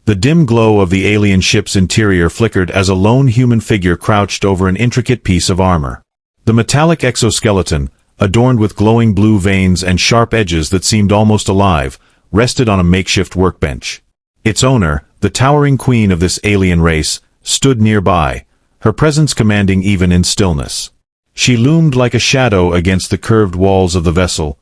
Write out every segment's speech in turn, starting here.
The dim glow of the alien ship's interior flickered as a lone human figure crouched over an intricate piece of armor. The metallic exoskeleton, adorned with glowing blue veins and sharp edges that seemed almost alive, rested on a makeshift workbench. Its owner, the towering queen of this alien race, stood nearby, her presence commanding even in stillness. She loomed like a shadow against the curved walls of the vessel,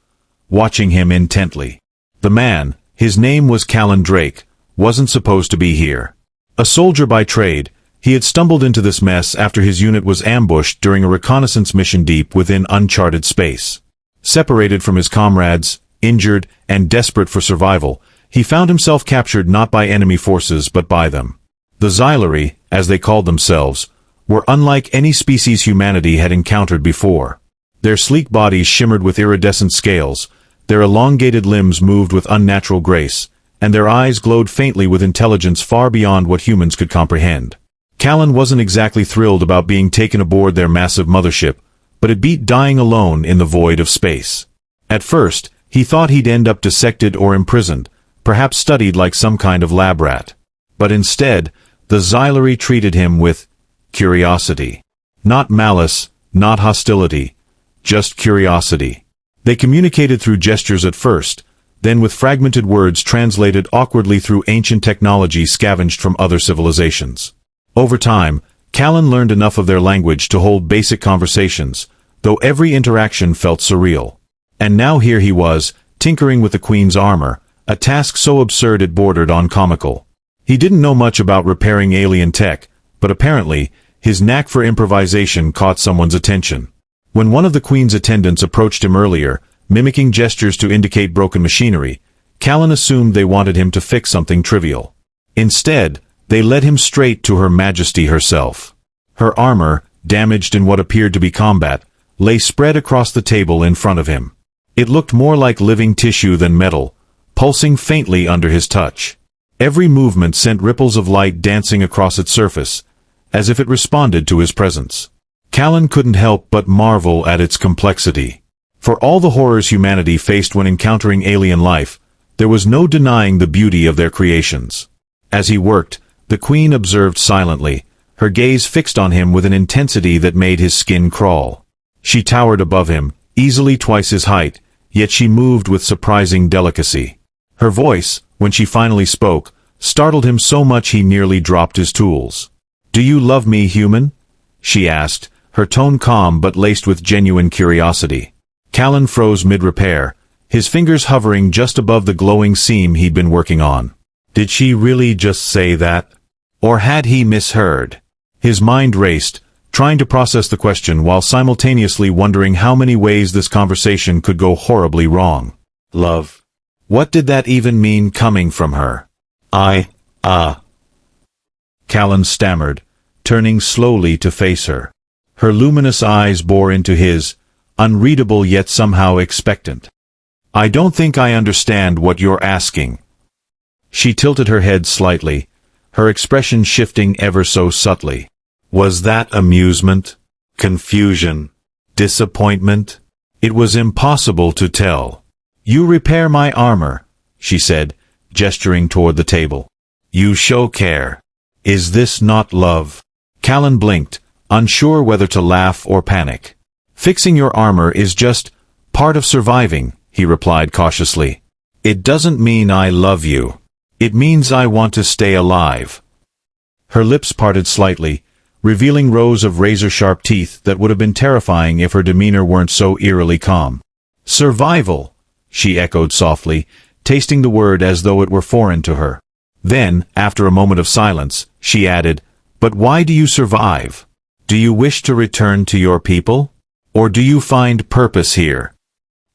watching him intently. The man, his name was Callan Drake, wasn't supposed to be here. A soldier by trade, he had stumbled into this mess after his unit was ambushed during a reconnaissance mission deep within uncharted space. Separated from his comrades, injured, and desperate for survival, he found himself captured not by enemy forces but by them. The Xylari, as they called themselves, were unlike any species humanity had encountered before. Their sleek bodies shimmered with iridescent scales, their elongated limbs moved with unnatural grace, and their eyes glowed faintly with intelligence far beyond what humans could comprehend. Callan wasn't exactly thrilled about being taken aboard their massive mothership, but it beat dying alone in the void of space. At first, he thought he'd end up dissected or imprisoned, perhaps studied like some kind of lab rat. But instead, the Xylari treated him with curiosity. Not malice, not hostility, just curiosity. They communicated through gestures at first, then with fragmented words translated awkwardly through ancient technology scavenged from other civilizations. Over time, Callan learned enough of their language to hold basic conversations, though every interaction felt surreal. And now here he was, tinkering with the Queen's armor, a task so absurd it bordered on comical. He didn't know much about repairing alien tech, but apparently, his knack for improvisation caught someone's attention. When one of the Queen's attendants approached him earlier, mimicking gestures to indicate broken machinery, Callan assumed they wanted him to fix something trivial. Instead, they led him straight to Her Majesty herself. Her armor, damaged in what appeared to be combat, lay spread across the table in front of him. It looked more like living tissue than metal, pulsing faintly under his touch. Every movement sent ripples of light dancing across its surface, as if it responded to his presence. Callan couldn't help but marvel at its complexity. For all the horrors humanity faced when encountering alien life, there was no denying the beauty of their creations. As he worked, the Queen observed silently, her gaze fixed on him with an intensity that made his skin crawl. She towered above him, easily twice his height, yet she moved with surprising delicacy. Her voice, when she finally spoke, startled him so much he nearly dropped his tools. "Do you love me, human?" she asked, her tone calm but laced with genuine curiosity. Callan froze mid-repair, his fingers hovering just above the glowing seam he'd been working on. Did she really just say that? Or had he misheard? His mind raced, trying to process the question while simultaneously wondering how many ways this conversation could go horribly wrong. Love. What did that even mean coming from her? Callan stammered, turning slowly to face her. Her luminous eyes bore into his, unreadable yet somehow expectant. "I don't think I understand what you're asking." She tilted her head slightly, her expression shifting ever so subtly. Was that amusement? Confusion? Disappointment? It was impossible to tell. "You repair my armor," she said, gesturing toward the table. "You show care. Is this not love?" Callan blinked, unsure whether to laugh or panic. "Fixing your armor is just part of surviving," he replied cautiously. "It doesn't mean I love you. It means I want to stay alive." Her lips parted slightly, revealing rows of razor-sharp teeth that would have been terrifying if her demeanor weren't so eerily calm. "Survival," she echoed softly, tasting the word as though it were foreign to her. Then, after a moment of silence, she added, "But why do you survive? Do you wish to return to your people? Or do you find purpose here?"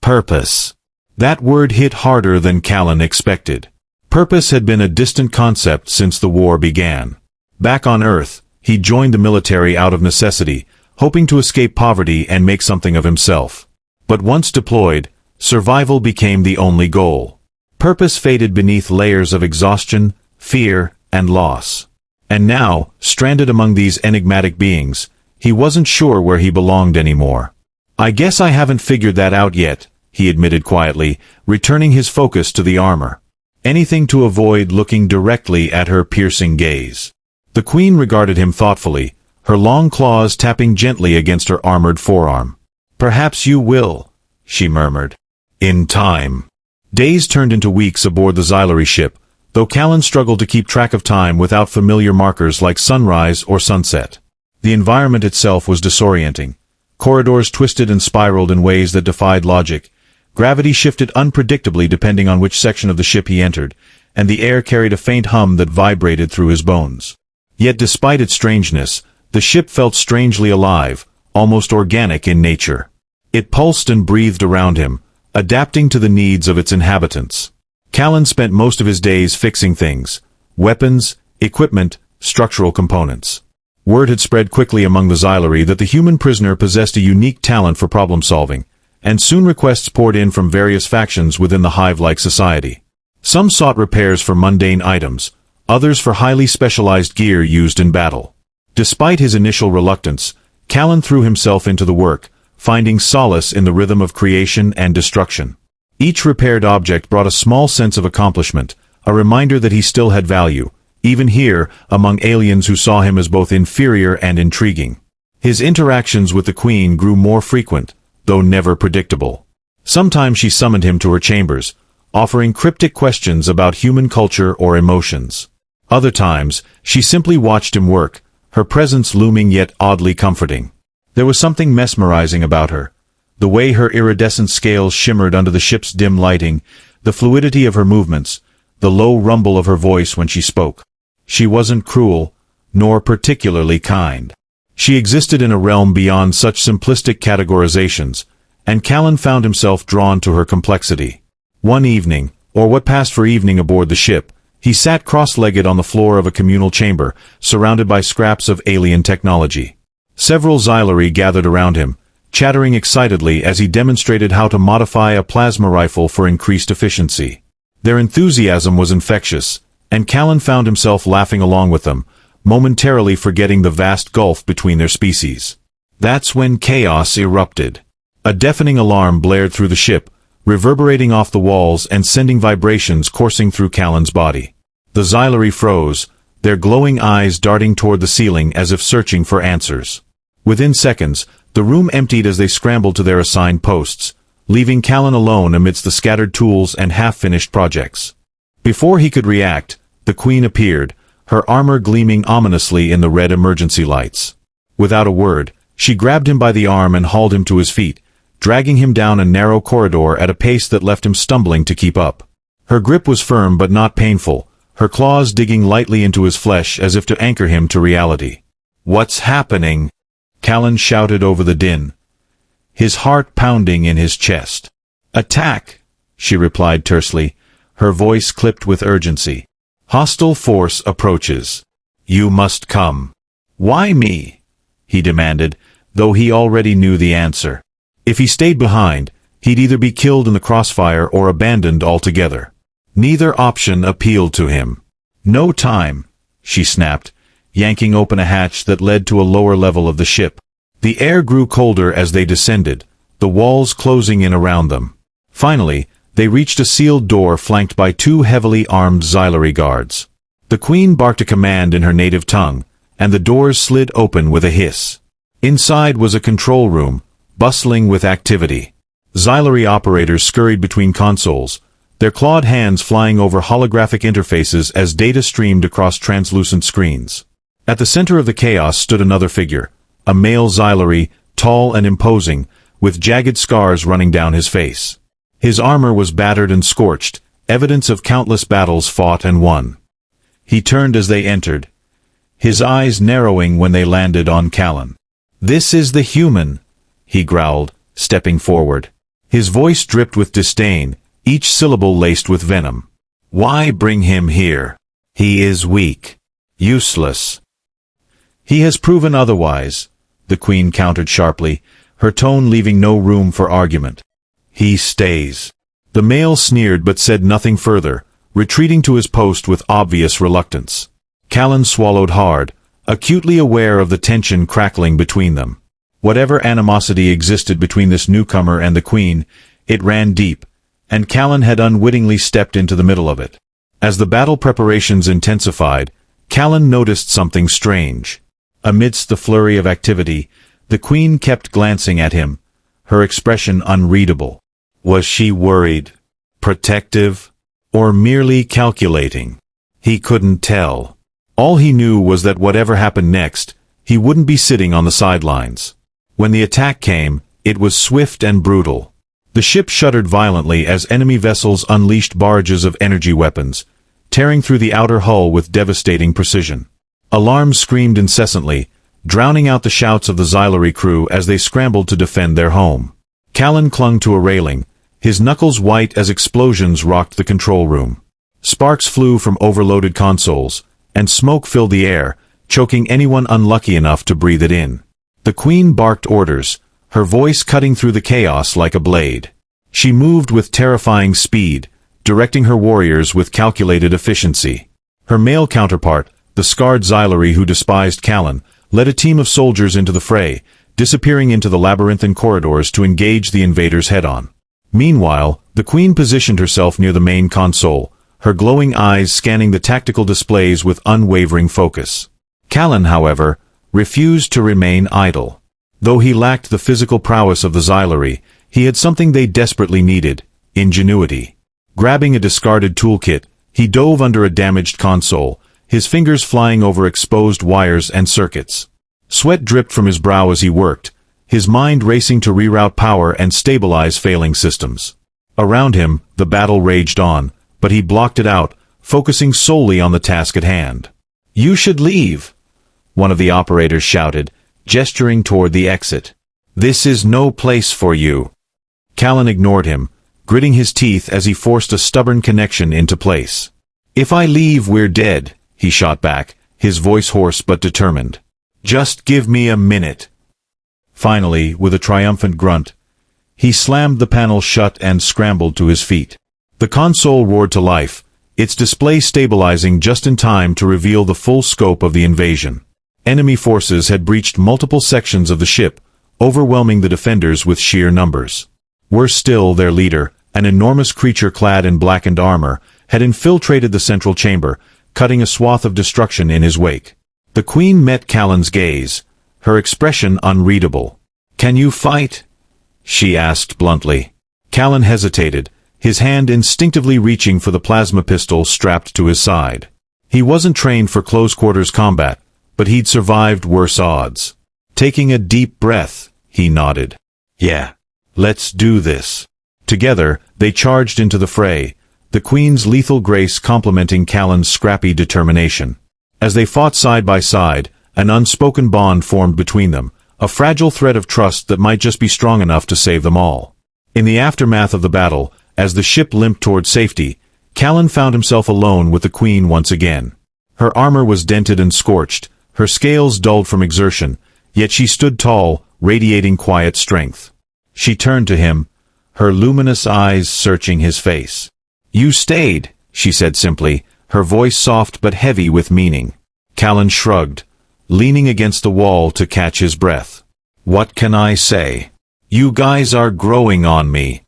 Purpose. That word hit harder than Callan expected. Purpose had been a distant concept since the war began. Back on Earth, he joined the military out of necessity, hoping to escape poverty and make something of himself. But once deployed, survival became the only goal. Purpose faded beneath layers of exhaustion, fear, and loss. And now, stranded among these enigmatic beings, he wasn't sure where he belonged anymore. "I guess I haven't figured that out yet," he admitted quietly, returning his focus to the armor. anything to avoid looking directly at her piercing gaze. The Queen regarded him thoughtfully, her long claws tapping gently against her armored forearm. "Perhaps you will," she murmured. "In time." Days turned into weeks aboard the Xylari ship, though Callan struggled to keep track of time without familiar markers like sunrise or sunset. The environment itself was disorienting. Corridors twisted and spiraled in ways that defied logic. Gravity shifted unpredictably depending on which section of the ship he entered, and the air carried a faint hum that vibrated through his bones. Yet despite its strangeness, the ship felt strangely alive, almost organic in nature. It pulsed and breathed around him, adapting to the needs of its inhabitants. Callan spent most of his days fixing things: weapons, equipment, structural components. Word had spread quickly among the Xylari that the human prisoner possessed a unique talent for problem-solving, and soon requests poured in from various factions within the hive-like society. Some sought repairs for mundane items, others for highly specialized gear used in battle. Despite his initial reluctance, Callan threw himself into the work, finding solace in the rhythm of creation and destruction. Each repaired object brought a small sense of accomplishment, a reminder that he still had value, even here, among aliens who saw him as both inferior and intriguing. His interactions with the Queen grew more frequent, though never predictable. Sometimes she summoned him to her chambers, offering cryptic questions about human culture or emotions. Other times, she simply watched him work, her presence looming yet oddly comforting. There was something mesmerizing about her. The way her iridescent scales shimmered under the ship's dim lighting, the fluidity of her movements, the low rumble of her voice when she spoke. She wasn't cruel, nor particularly kind. She existed in a realm beyond such simplistic categorizations, and Callan found himself drawn to her complexity. One evening, or what passed for evening aboard the ship, he sat cross-legged on the floor of a communal chamber, surrounded by scraps of alien technology. Several Xylari gathered around him, chattering excitedly as he demonstrated how to modify a plasma rifle for increased efficiency. Their enthusiasm was infectious, and Callan found himself laughing along with them, momentarily forgetting the vast gulf between their species. That's when chaos erupted. A deafening alarm blared through the ship, reverberating off the walls and sending vibrations coursing through Callan's body. The Xylari froze, their glowing eyes darting toward the ceiling as if searching for answers. Within seconds, the room emptied as they scrambled to their assigned posts, leaving Callan alone amidst the scattered tools and half-finished projects. Before he could react, the Queen appeared, her armor gleaming ominously in the red emergency lights. Without a word, she grabbed him by the arm and hauled him to his feet, dragging him down a narrow corridor at a pace that left him stumbling to keep up. Her grip was firm but not painful, her claws digging lightly into his flesh as if to anchor him to reality. "What's happening?" Callan shouted over the din, his heart pounding in his chest. "Attack," she replied tersely, her voice clipped with urgency. "Hostile force approaches. You must come." "Why me?" he demanded, though he already knew the answer. If he stayed behind, he'd either be killed in the crossfire or abandoned altogether. Neither option appealed to him. "No time," she snapped, yanking open a hatch that led to a lower level of the ship. The air grew colder as they descended, the walls closing in around them. Finally, they reached a sealed door flanked by two heavily armed Xylari guards. The Queen barked a command in her native tongue, and the doors slid open with a hiss. Inside was a control room, bustling with activity. Xylari operators scurried between consoles, their clawed hands flying over holographic interfaces as data streamed across translucent screens. At the center of the chaos stood another figure, a male Xylari, tall and imposing, with jagged scars running down his face. His armor was battered and scorched, evidence of countless battles fought and won. He turned as they entered, his eyes narrowing when they landed on Callan. "This is the human," he growled, stepping forward. His voice dripped with disdain, each syllable laced with venom. "Why bring him here? He is weak. Useless." "He has proven otherwise," the Queen countered sharply, her tone leaving no room for argument. "He stays." The male sneered but said nothing further, retreating to his post with obvious reluctance. Callan swallowed hard, acutely aware of the tension crackling between them. Whatever animosity existed between this newcomer and the Queen, it ran deep, and Callan had unwittingly stepped into the middle of it. As the battle preparations intensified, Callan noticed something strange. Amidst the flurry of activity, the Queen kept glancing at him, her expression unreadable. Was she worried, protective, or merely calculating? He couldn't tell. All he knew was that whatever happened next, he wouldn't be sitting on the sidelines. When the attack came, it was swift and brutal. The ship shuddered violently as enemy vessels unleashed barrages of energy weapons, tearing through the outer hull with devastating precision. Alarms screamed incessantly, drowning out the shouts of the Xylari crew as they scrambled to defend their home. Callan clung to a railing, his knuckles white as explosions rocked the control room. Sparks flew from overloaded consoles, and smoke filled the air, choking anyone unlucky enough to breathe it in. The Queen barked orders, her voice cutting through the chaos like a blade. She moved with terrifying speed, directing her warriors with calculated efficiency. Her male counterpart, the scarred Xylari who despised Callan, led a team of soldiers into the fray, disappearing into the labyrinthine corridors to engage the invaders head-on. Meanwhile, the Queen positioned herself near the main console, her glowing eyes scanning the tactical displays with unwavering focus. Callan, however, refused to remain idle. Though he lacked the physical prowess of the Xylari, he had something they desperately needed: ingenuity. Grabbing a discarded toolkit, he dove under a damaged console, his fingers flying over exposed wires and circuits. Sweat dripped from his brow as he worked, his mind racing to reroute power and stabilize failing systems. Around him, the battle raged on, but he blocked it out, focusing solely on the task at hand. "You should leave," one of the operators shouted, gesturing toward the exit. "This is no place for you." Callan ignored him, gritting his teeth as he forced a stubborn connection into place. "If I leave, we're dead," he shot back, his voice hoarse but determined. "Just give me a minute." Finally, with a triumphant grunt, he slammed the panel shut and scrambled to his feet. The console roared to life, its display stabilizing just in time to reveal the full scope of the invasion. Enemy forces had breached multiple sections of the ship, overwhelming the defenders with sheer numbers. Worse still, their leader, an enormous creature clad in blackened armor, had infiltrated the central chamber, cutting a swath of destruction in his wake. The Queen met Callan's gaze, her expression unreadable. "Can you fight?" she asked bluntly. Callan hesitated, his hand instinctively reaching for the plasma pistol strapped to his side. He wasn't trained for close-quarters combat, but he'd survived worse odds. Taking a deep breath, he nodded. "Yeah. Let's do this." Together, they charged into the fray, the Queen's lethal grace complementing Callan's scrappy determination. As they fought side by side, an unspoken bond formed between them, a fragile thread of trust that might just be strong enough to save them all. In the aftermath of the battle, as the ship limped toward safety, Callan found himself alone with the Queen once again. Her armor was dented and scorched, her scales dulled from exertion, yet she stood tall, radiating quiet strength. She turned to him, her luminous eyes searching his face. "You stayed," she said simply, her voice soft but heavy with meaning. Callan shrugged, leaning against the wall to catch his breath. "What can I say? You guys are growing on me."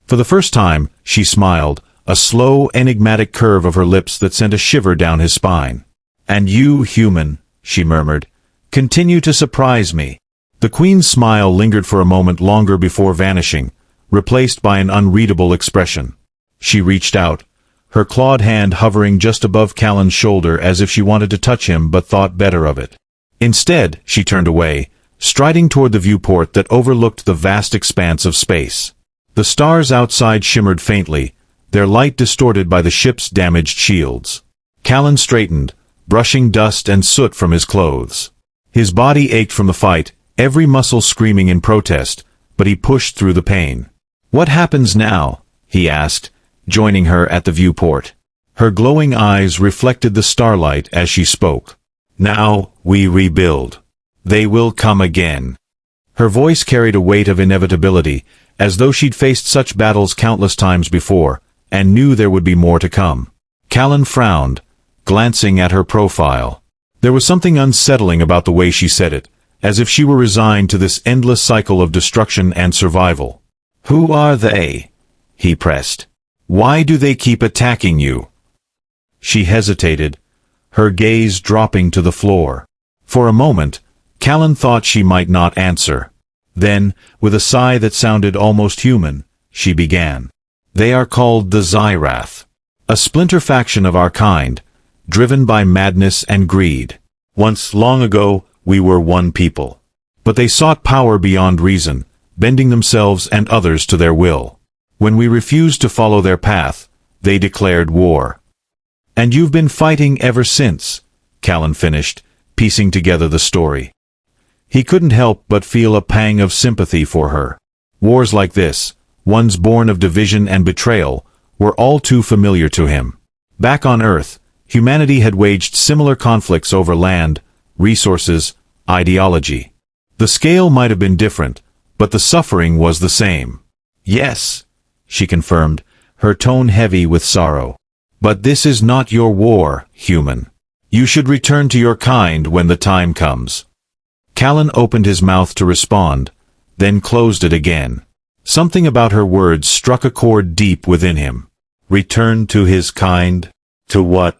For the first time, she smiled, a slow, enigmatic curve of her lips that sent a shiver down his spine. "And you, human," she murmured, "continue to surprise me." The Queen's smile lingered for a moment longer before vanishing, replaced by an unreadable expression. She reached out, her clawed hand hovering just above Callan's shoulder as if she wanted to touch him but thought better of it. Instead, she turned away, striding toward the viewport that overlooked the vast expanse of space. The stars outside shimmered faintly, their light distorted by the ship's damaged shields. Callan straightened, brushing dust and soot from his clothes. His body ached from the fight, every muscle screaming in protest, but he pushed through the pain. "What happens now?" he asked, joining her at the viewport. Her glowing eyes reflected the starlight as she spoke. "Now, we rebuild. They will come again." Her voice carried a weight of inevitability, as though she'd faced such battles countless times before, and knew there would be more to come. Callan frowned, glancing at her profile. There was something unsettling about the way she said it, as if she were resigned to this endless cycle of destruction and survival. "Who are they?" he pressed. "Why do they keep attacking you?" She hesitated, her gaze dropping to the floor. For a moment, Callan thought she might not answer. Then, with a sigh that sounded almost human, she began. They are called the Xyrath, a splinter faction of our kind, driven by madness and greed. Once, long ago, we were one people. But they sought power beyond reason, bending themselves and others to their will. When we refused to follow their path, they declared war. And you've been fighting ever since, Callan finished, piecing together the story. He couldn't help but feel a pang of sympathy for her. Wars like this, ones born of division and betrayal, were all too familiar to him. Back on Earth, humanity had waged similar conflicts over land, resources, ideology. The scale might have been different, but the suffering was the same. Yes, she confirmed, her tone heavy with sorrow. But this is not your war, human. You should return to your kind when the time comes. Callan opened his mouth to respond, then closed it again. Something about her words struck a chord deep within him. Return to his kind? To what?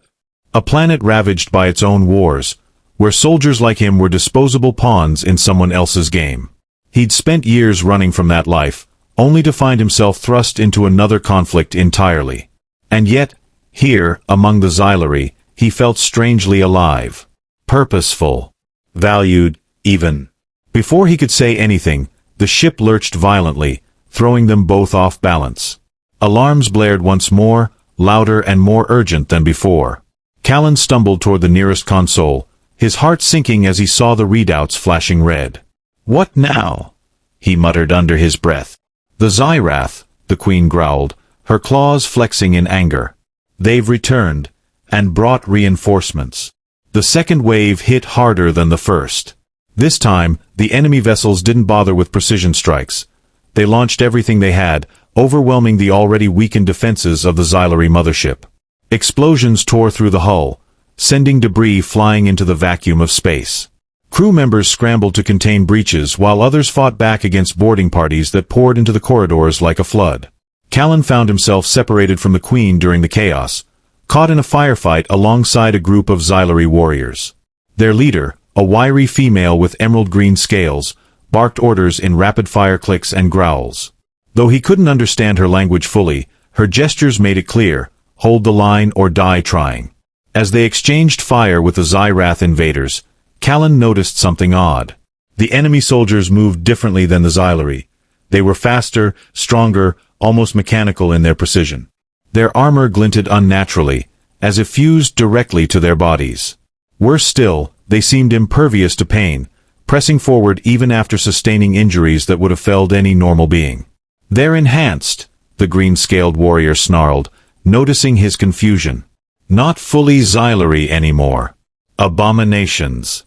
A planet ravaged by its own wars, where soldiers like him were disposable pawns in someone else's game. He'd spent years running from that life, only to find himself thrust into another conflict entirely. And yet, here, among the Xylari, he felt strangely alive. Purposeful. Valued, even. Before he could say anything, the ship lurched violently, throwing them both off balance. Alarms blared once more, louder and more urgent than before. Callan stumbled toward the nearest console, his heart sinking as he saw the readouts flashing red. What now? He muttered under his breath. The Xyrath, the Queen growled, her claws flexing in anger. They've returned, and brought reinforcements. The second wave hit harder than the first. This time, the enemy vessels didn't bother with precision strikes. They launched everything they had, overwhelming the already weakened defenses of the Xylari mothership. Explosions tore through the hull, sending debris flying into the vacuum of space. Crew members scrambled to contain breaches while others fought back against boarding parties that poured into the corridors like a flood. Callan found himself separated from the Queen during the chaos, caught in a firefight alongside a group of Xylari warriors. Their leader, a wiry female with emerald-green scales, barked orders in rapid-fire clicks and growls. Though he couldn't understand her language fully, her gestures made it clear, hold the line or die trying. As they exchanged fire with the Xyrath invaders, Callan noticed something odd. The enemy soldiers moved differently than the Xylari. They were faster, stronger, almost mechanical in their precision. Their armor glinted unnaturally, as if fused directly to their bodies. Worse still, they seemed impervious to pain, pressing forward even after sustaining injuries that would have felled any normal being. They're enhanced, the green-scaled warrior snarled, noticing his confusion. Not fully Xylari anymore. Abominations.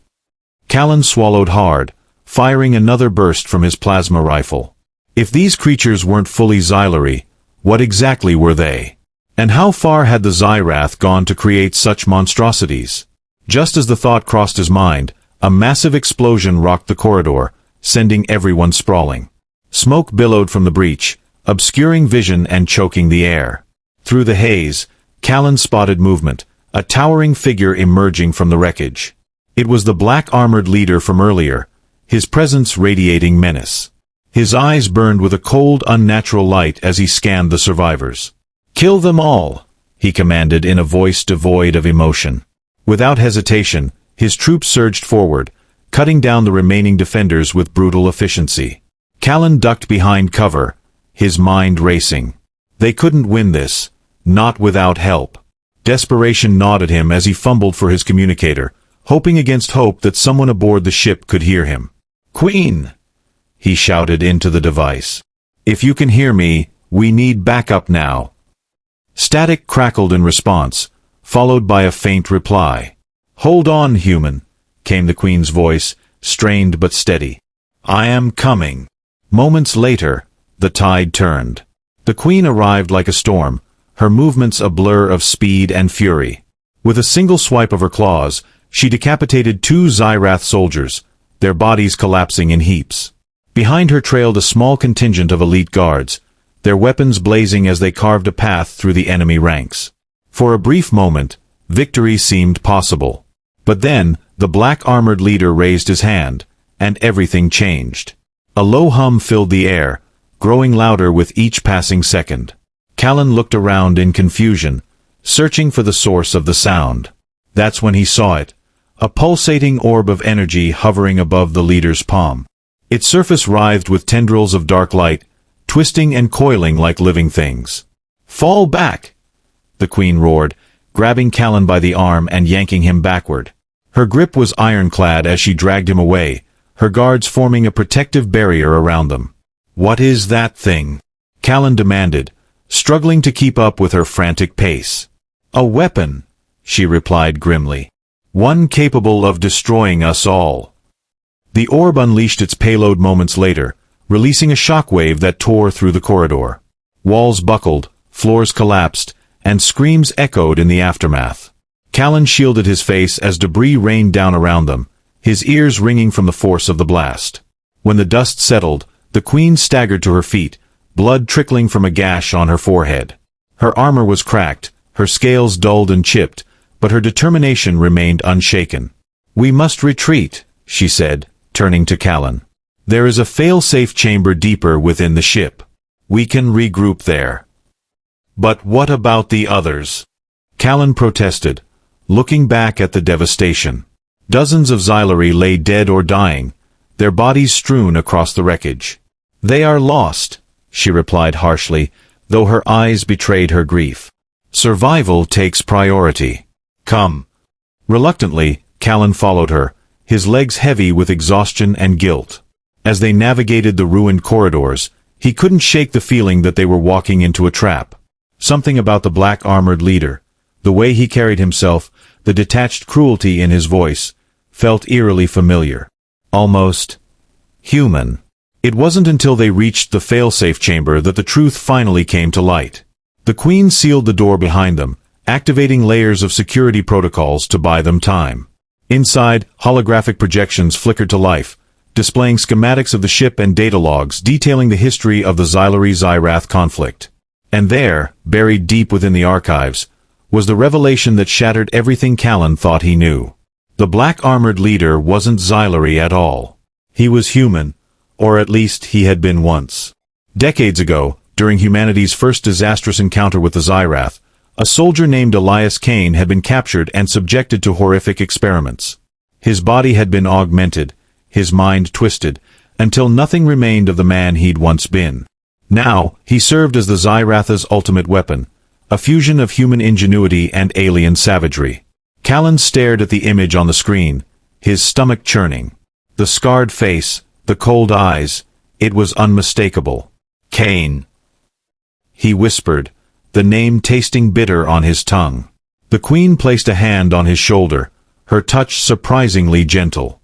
Callan swallowed hard, firing another burst from his plasma rifle. If these creatures weren't fully Xylari, what exactly were they? And how far had the Xyrath gone to create such monstrosities? Just as the thought crossed his mind, a massive explosion rocked the corridor, sending everyone sprawling. Smoke billowed from the breach, obscuring vision and choking the air. Through the haze, Callan spotted movement, a towering figure emerging from the wreckage. It was the black-armored leader from earlier, his presence radiating menace. His eyes burned with a cold, unnatural light as he scanned the survivors. "Kill them all," he commanded in a voice devoid of emotion. Without hesitation, his troops surged forward, cutting down the remaining defenders with brutal efficiency. Callan ducked behind cover, his mind racing. They couldn't win this, not without help. Desperation gnawed at him as he fumbled for his communicator, hoping against hope that someone aboard the ship could hear him. "Queen!" he shouted into the device. "If you can hear me, we need backup now." Static crackled in response, followed by a faint reply. "Hold on, human," came the Queen's voice, strained but steady. "I am coming." Moments later, the tide turned. The Queen arrived like a storm, her movements a blur of speed and fury. With a single swipe of her claws, she decapitated 2 Xyrath soldiers, their bodies collapsing in heaps. Behind her trailed a small contingent of elite guards, their weapons blazing as they carved a path through the enemy ranks. For a brief moment, Victory seemed possible. But then, the black-armored leader raised his hand, and everything changed. A low hum filled the air, growing louder with each passing second. Callan looked around in confusion, searching for the source of the sound. That's when he saw it, a pulsating orb of energy hovering above the leader's palm. Its surface writhed with tendrils of dark light, twisting and coiling like living things. "Fall back!" the queen roared, grabbing Callan by the arm and yanking him backward. Her grip was ironclad as she dragged him away, her guards forming a protective barrier around them. "What is that thing?" Callan demanded, struggling to keep up with her frantic pace. "A weapon," she replied grimly. "One capable of destroying us all." The orb unleashed its payload moments later, releasing a shockwave that tore through the corridor. Walls buckled, floors collapsed, and screams echoed in the aftermath. Callan shielded his face as debris rained down around them, his ears ringing from the force of the blast. When the dust settled, the queen staggered to her feet, blood trickling from a gash on her forehead. Her armor was cracked, her scales dulled and chipped, but her determination remained unshaken. "We must retreat," she said, turning to Callan. "There is a fail-safe chamber deeper within the ship. We can regroup there." "But what about the others?" Callan protested, looking back at the devastation. Dozens of Xylari lay dead or dying, their bodies strewn across the wreckage. "They are lost," she replied harshly, though her eyes betrayed her grief. "Survival takes priority. Come." Reluctantly, Callan followed her, his legs heavy with exhaustion and guilt. As they navigated the ruined corridors, he couldn't shake the feeling that they were walking into a trap. Something about the black-armored leader, the way he carried himself, the detached cruelty in his voice, felt eerily familiar. Almost human. It wasn't until they reached the fail-safe chamber that the truth finally came to light. The queen sealed the door behind them, activating layers of security protocols to buy them time. Inside, holographic projections flickered to life, displaying schematics of the ship and data logs detailing the history of the Xylari-Xyrath conflict. And there, buried deep within the archives, was the revelation that shattered everything Callan thought he knew. The black-armored leader wasn't Xylari at all. He was human, or at least he had been once. Decades ago, during humanity's first disastrous encounter with the Xyrath, a soldier named Elias Kane had been captured and subjected to horrific experiments. His body had been augmented, his mind twisted, until nothing remained of the man he'd once been. Now, he served as the Xyrath's ultimate weapon, a fusion of human ingenuity and alien savagery. Callan stared at the image on the screen, his stomach churning. The scarred face, the cold eyes, it was unmistakable. "Kane," he whispered, the name tasting bitter on his tongue. The queen placed a hand on his shoulder, her touch surprisingly gentle.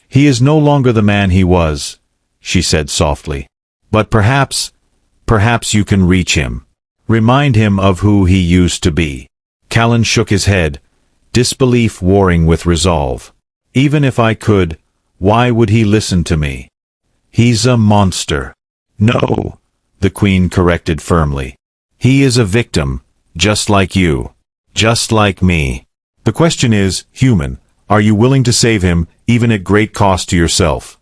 "He is no longer the man he was," she said softly. "But perhaps you can reach him. Remind him of who he used to be." Callan shook his head, disbelief warring with resolve. "Even if I could, why would he listen to me? He's a monster." "No," the queen corrected firmly. "He is a victim, just like you. Just like me. The question is, human, are you willing to save him, even at great cost to yourself?"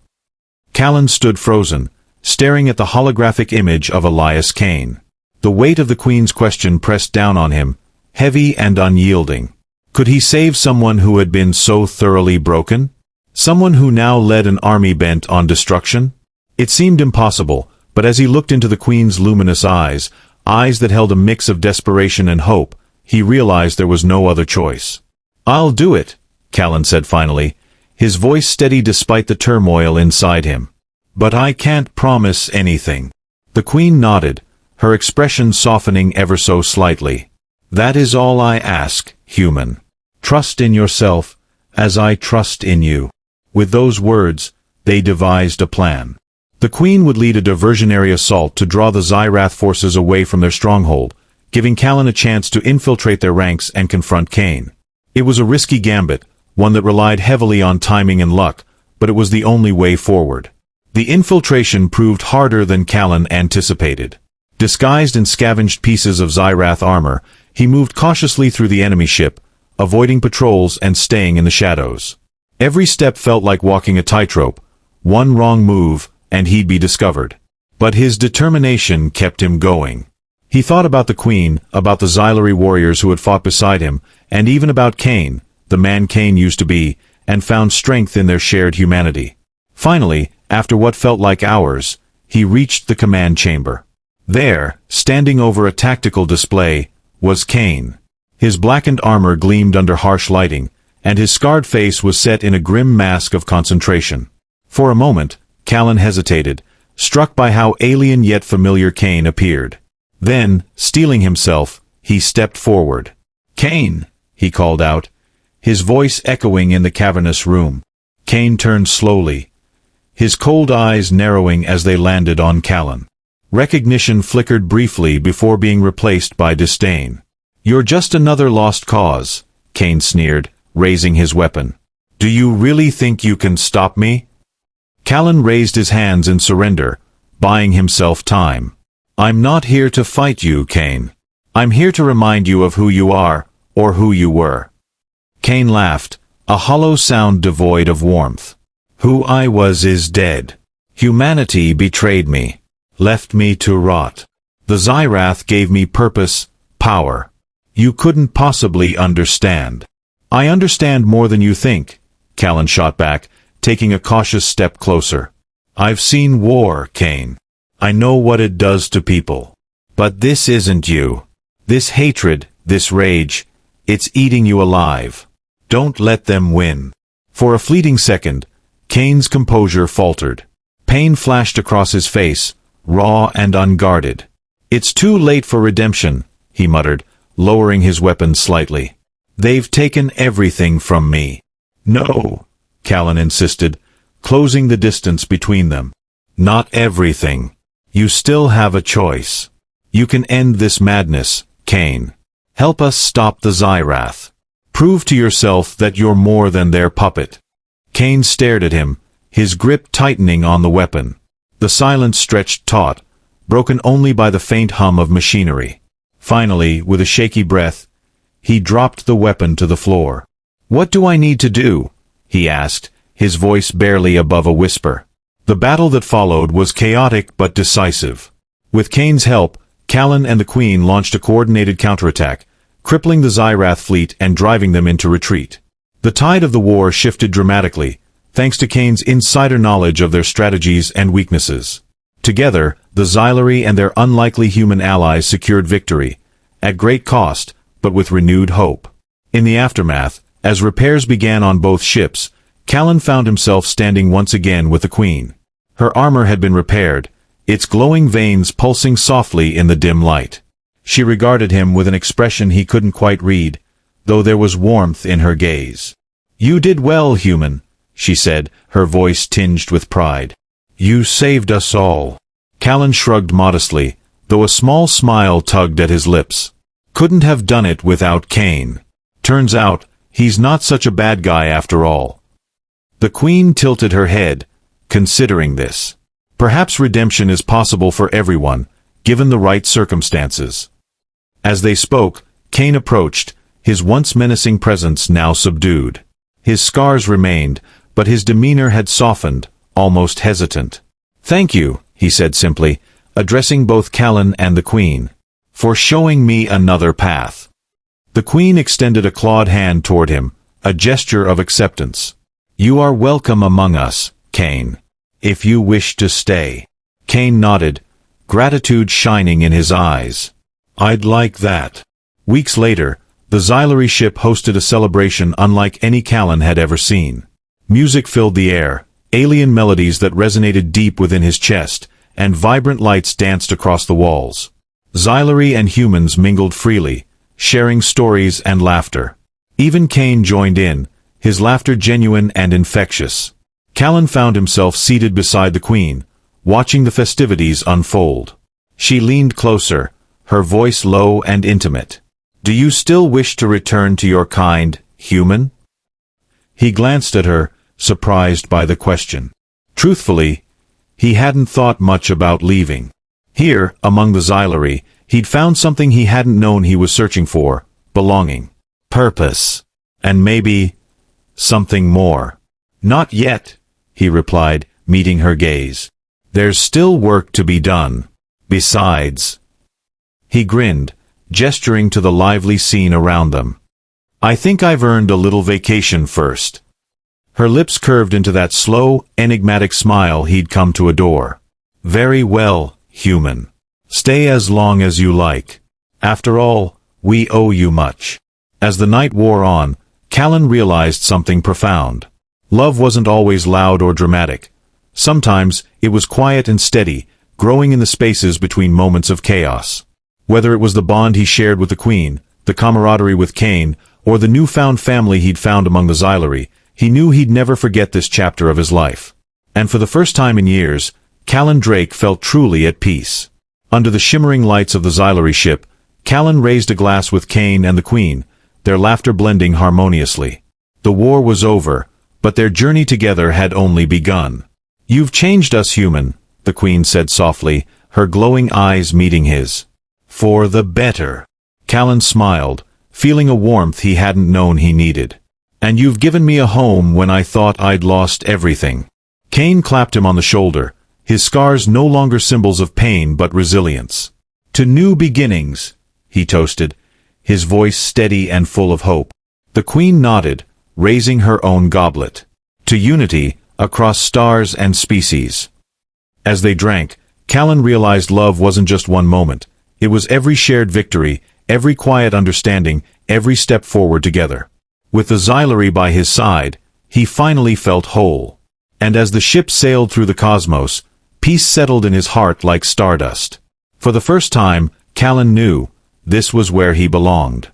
Callan stood frozen, staring at the holographic image of Elias Kane. The weight of the queen's question pressed down on him, heavy and unyielding. Could he save someone who had been so thoroughly broken? Someone who now led an army bent on destruction? It seemed impossible, but as he looked into the queen's luminous eyes that held a mix of desperation and hope, he realized there was no other choice. "I'll do it," Callan said finally, his voice steady despite the turmoil inside him. "But I can't promise anything." The queen nodded, her expression softening ever so slightly. "That is all I ask, human. Trust in yourself, as I trust in you." With those words, they devised a plan. The queen would lead a diversionary assault to draw the Xyrath forces away from their stronghold, giving Callan a chance to infiltrate their ranks and confront Kane. It was a risky gambit, one that relied heavily on timing and luck, but it was the only way forward. The infiltration proved harder than Callan anticipated. Disguised in scavenged pieces of Xyrath armor, he moved cautiously through the enemy ship, avoiding patrols and staying in the shadows. Every step felt like walking a tightrope. One wrong move, and he'd be discovered. But his determination kept him going. He thought about the Queen, about the Xylari warriors who had fought beside him, and even about Kane, the man Kane used to be, and found strength in their shared humanity. Finally, after what felt like hours, he reached the command chamber. There, standing over a tactical display, was Kane. His blackened armor gleamed under harsh lighting, and his scarred face was set in a grim mask of concentration. For a moment, Callan hesitated, struck by how alien yet familiar Kane appeared. Then, steeling himself, he stepped forward. "Kane!" he called out, his voice echoing in the cavernous room. Kane turned slowly, his cold eyes narrowing as they landed on Callan. Recognition flickered briefly before being replaced by disdain. "You're just another lost cause," Kane sneered, raising his weapon. "Do you really think you can stop me?" Callan raised his hands in surrender, buying himself time. "I'm not here to fight you, Kane. I'm here to remind you of who you are, or who you were." Kane laughed, a hollow sound devoid of warmth. "Who I was is dead. Humanity betrayed me, left me to rot. The Xyrath gave me purpose, power. You couldn't possibly understand." "I understand more than you think," Callan shot back, taking a cautious step closer. "I've seen war, Kane. I know what it does to people. But this isn't you. This hatred, this rage, it's eating you alive. Don't let them win." For a fleeting second, Kane's composure faltered. Pain flashed across his face, raw and unguarded. "It's too late for redemption," he muttered, lowering his weapon slightly. "They've taken everything from me." "No," Callan insisted, closing the distance between them. "Not everything. You still have a choice. You can end this madness, Kane. Help us stop the Xyrath. Prove to yourself that you're more than their puppet." Kane stared at him, his grip tightening on the weapon. The silence stretched taut, broken only by the faint hum of machinery. Finally, with a shaky breath, he dropped the weapon to the floor. "What do I need to do?" he asked, his voice barely above a whisper. The battle that followed was chaotic but decisive. With Kane's help, Callan and the Queen launched a coordinated counterattack, crippling the Xyrath fleet and driving them into retreat. The tide of the war shifted dramatically, thanks to Kane's insider knowledge of their strategies and weaknesses. Together, the Xylari and their unlikely human allies secured victory, at great cost, but with renewed hope. In the aftermath, as repairs began on both ships, Callan found himself standing once again with the Queen. Her armor had been repaired, its glowing veins pulsing softly in the dim light. She regarded him with an expression he couldn't quite read, though there was warmth in her gaze. "You did well, human," she said, her voice tinged with pride. "You saved us all." Callan shrugged modestly, though a small smile tugged at his lips. "Couldn't have done it without Kane. Turns out, he's not such a bad guy after all." The Queen tilted her head, considering this. Perhaps redemption is possible for everyone, given the right circumstances. As they spoke, Kane approached, his once menacing presence now subdued. His scars remained, but his demeanor had softened, almost hesitant. "Thank you," he said simply, addressing both Callan and the Queen, "for showing me another path." The Queen extended a clawed hand toward him, a gesture of acceptance. "You are welcome among us, Kane. If you wish to stay." Kane nodded, gratitude shining in his eyes. "I'd like that." Weeks later, the Xylari ship hosted a celebration unlike any Callan had ever seen. Music filled the air, alien melodies that resonated deep within his chest, and vibrant lights danced across the walls. Xylari and humans mingled freely, sharing stories and laughter. Even Kane joined in, his laughter genuine and infectious. Callan found himself seated beside the Queen, watching the festivities unfold. She leaned closer, her voice low and intimate. "Do you still wish to return to your kind, human?" He glanced at her, surprised by the question. Truthfully, he hadn't thought much about leaving. Here, among the Xylari, he'd found something he hadn't known he was searching for: belonging. purpose, and maybe something more. Not yet, he replied, meeting her gaze. There's still work to be done. Besides, he grinned, gesturing to the lively scene around them. I think I've earned a little vacation first. Her lips curved into that slow, enigmatic smile he'd come to adore. Very well, human. Stay as long as you like. After all, we owe you much. As the night wore on, Callan realized something profound. Love wasn't always loud or dramatic. Sometimes, it was quiet and steady, growing in the spaces between moments of chaos. Whether it was the bond he shared with the Queen, the camaraderie with Cain, or the newfound family he'd found among the Xyleri, he knew he'd never forget this chapter of his life. And for the first time in years, Callan Drake felt truly at peace. Under the shimmering lights of the Xyleri ship, Callan raised a glass with Cain and the Queen, their laughter blending harmoniously. The war was over, but their journey together had only begun. You've changed us, human, the Queen said softly, her glowing eyes meeting his. For the better. Callan smiled, feeling a warmth he hadn't known he needed. And you've given me a home when I thought I'd lost everything. Cain clapped him on the shoulder, his scars no longer symbols of pain but resilience. To new beginnings, he toasted, his voice steady and full of hope. The Queen nodded, raising her own goblet. To unity, across stars and species. As they drank, Callan realized love wasn't just one moment. It was every shared victory, every quiet understanding, every step forward together. With the Xyleri by his side, he finally felt whole. And as the ship sailed through the cosmos, peace settled in his heart like stardust. For the first time, Callan knew this was where he belonged.